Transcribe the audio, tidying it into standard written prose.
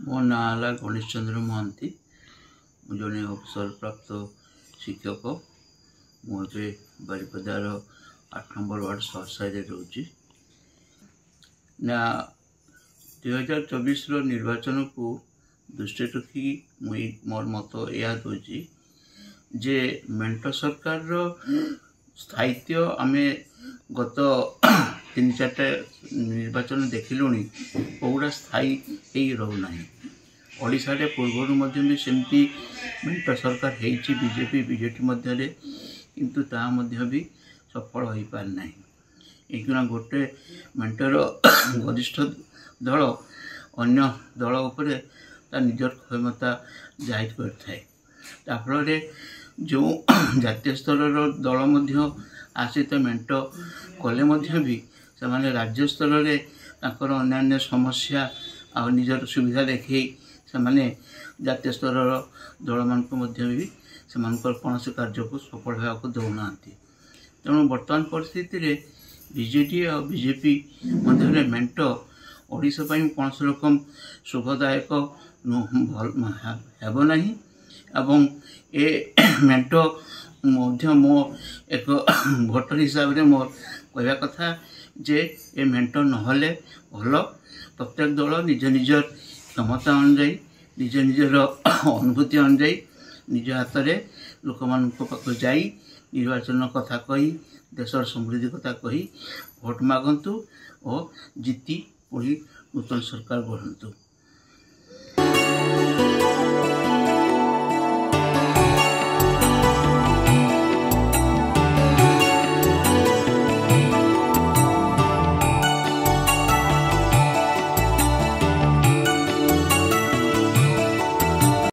मो ना है गणेश चंद्र महांती। मुझे अवसरप्राप्त शिक्षक। मुझे बारिपदार 8 नंबर वार्ड सहसाई रोचे ना 2024 निर्वाचन को दृष्टि रखी मोर मत यह दूची जे मेंट सरकार स्थायित्व आम गत 3-4 निर्वाचन देखिलुणी कौड़ा स्थायी ही रोना। ओडिशा रे पूर्व भी सेमती मेंट सरकार होती बीजेपी बीजेपी मध्य किंतु ता मध्य भी सफल हो पारना। एक गोटे मेंटर वरिष्ठ दल अन्य दल उपर निजर क्षमता जाहिर करता फल जो जातीय स्तर दल मध्य आसित मेंट कले भी से राज्य स्तर में अन्य समस्या आ निजर सुविधा देखे से जातीय स्तर दल मान भी कौन कार्य को सफल होगा दौना। तेणु बर्तमान परिस्थिति रे बीजेडी और बीजेपी मध्य मेंट ओडिशा कौन रकम शुभदायक हेबना एवं ए मेंट मो एक भोटर हिसाब से मोर कहवा कथा जे ए मेंट नहले भल प्रत्येक दल निज निजर क्षमता अनुजाई निज निजर अनुभूति अनुजाई निज हाथ में लोक मान पाख जाई निर्वाचन कथा कही देशर समृद्धि कथा कही भोट मागंतु और जीति पुणी नूतन सरकार गढ़ंतु।